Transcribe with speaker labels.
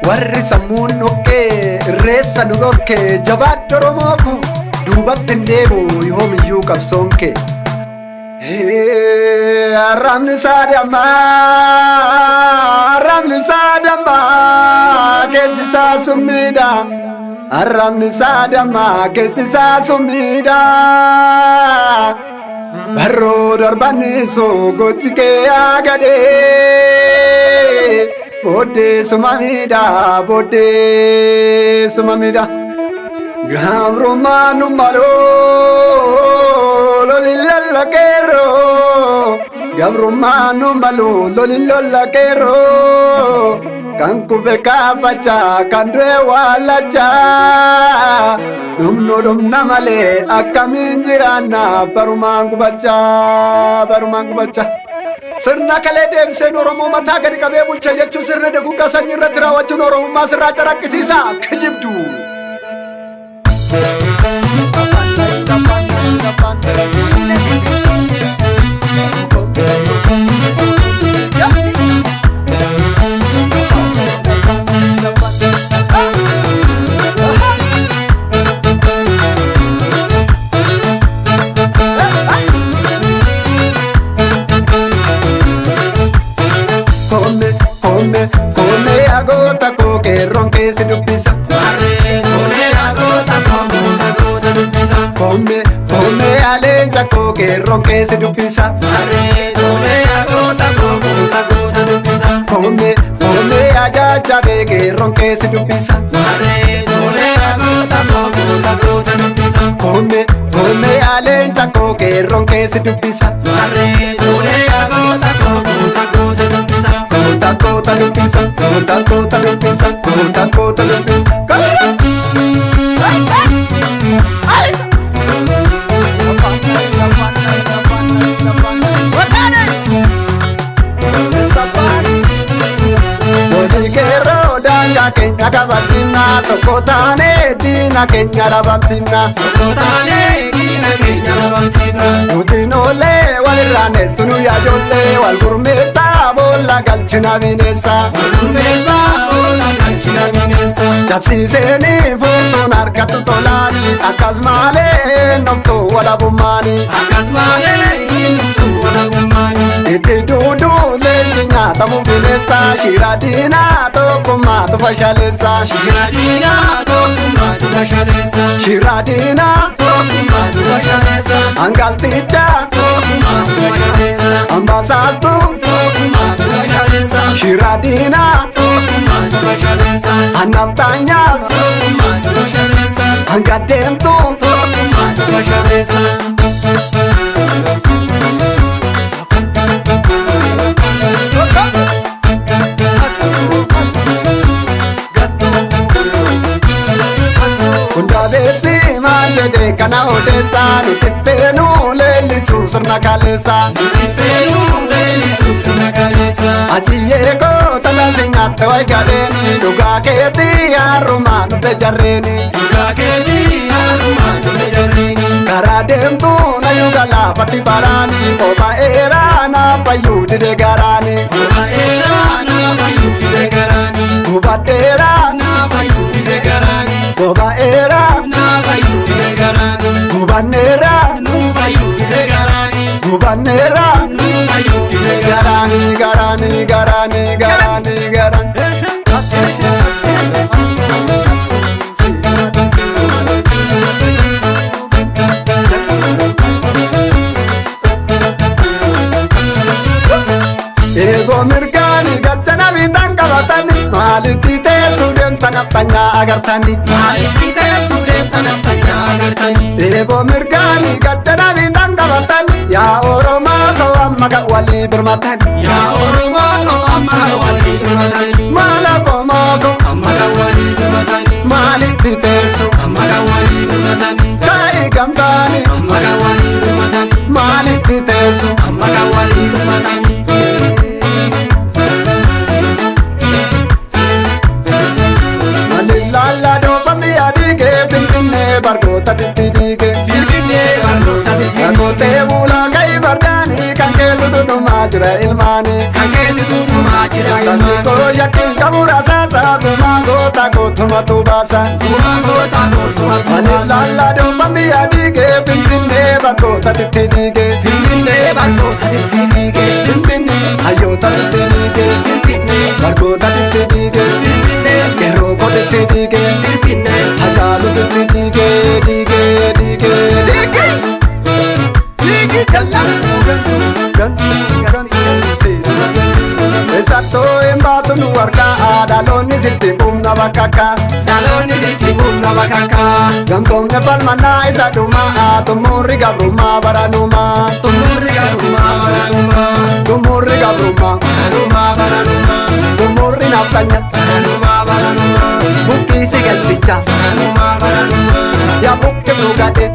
Speaker 1: warri sammuun dhoqqee irreessa nu dhorke jabaatti Oromoo ku duubatti hin deebu yoomiyyuu qabsoon kee. Arrabni saadammaa keessi isaa summiidha. Arrabni saadammaa keessi isaa summiidha. Barroo darbanniisoo gochi kee agadee. Booddee sumamiidha booddee sumamiidha. Gabrummaa nu maloo lolilola keeroo. Gabrummaa nu maloo lolilola keeroo. Kan kufe kaafachaa kan du'e waalachaa. Dhumna malee akkamiin jiraanna barumaan gubachaa. Sirna kalee deebiseen Oromoo mataa gadi qabee bulcha jechuun sirna daguugaa sanyii irratti raawwachuun Oromummaa sirraa calaqqisiisa kijibdu. Kerron ke se dubbisa mare tole agota dubbisa come alenja ko kerron ke se dubbisa mare tole agota dubbisa come ajaja be kerron ke se dubbisa mare tole agota dubbisa come alenja ko kerron ke se dubbisa mare tole agota dubbisa kota dubbisa Kenya kabatina tokotane dina Kenya rabamsina tokotane dina Kenya rabamsina utinole walirane sunu ya jolle wal gurmesa bolla galchina binesa chapsiseni futun arkatu tolani akazmale nofto wala bumani iti dudu lejinya tamu binesa shiradina tokuma tufashalesa angalticha ambasastu shiradina anamtanya angademtu kana odessa nutipenu lelisu sirna kalesa achiyeko talazinya tawai gadeni duga keti aruma nute jarreni karademtu na yugala pati parani oba era na payu dide garani kubatera na payu dide garani oba era Gubanera nu bayu garani Gubanera nu bayu garani Ego mirgani gattana bitan kabatani maliti te sudem sanapanya agartani Ego mirgani gattana bitan kabatani ya Oromo ko amma ga wali birmatan malako mako amma ga wali birmatan maliti te su amma ga wali birmatan kai gamdani amma ga wali birmatan maliti te su amma ga wali birmatan bargota titidike bargote bula kai bardani kanke tutu majra ilmani
Speaker 2: jira
Speaker 1: Sanni koo yakkin kabura saasa gumaa goota gootuma tubaasa.
Speaker 2: Gumaa goota gootuma
Speaker 1: Malee laallaa dhuunfaan biyya diigee Finfinnee bargoota titti diigee.
Speaker 2: Finfinnee bargoota titti diigee.
Speaker 1: Finfinnee hayyoota titti diigee.
Speaker 2: Finfinnee
Speaker 1: bargoota titti diigee.
Speaker 2: Finfinnee
Speaker 1: qeerroo titti diigee.
Speaker 2: Finfinnee
Speaker 1: hajaalu titti diigee diigee diigee diigee. Diigee Esattoo hin baatu nu warqaa dhaloonni sitti humna bakakka.
Speaker 2: Dhaloonni sitti humna bakakka.
Speaker 1: Gamtoomne falmannaa isa dhumaa tumurri gabrummaa baranumaa.
Speaker 2: Tumurri gabrummaa baranumaa.
Speaker 1: Tumurri gabrummaa
Speaker 2: baranumaa baranumaa.
Speaker 1: Tumurri naftanya
Speaker 2: baranumaa baranumaa.
Speaker 1: Buqqisi galticha
Speaker 2: baranumaa baranumaa.
Speaker 1: yaa buqqifnu gadhe.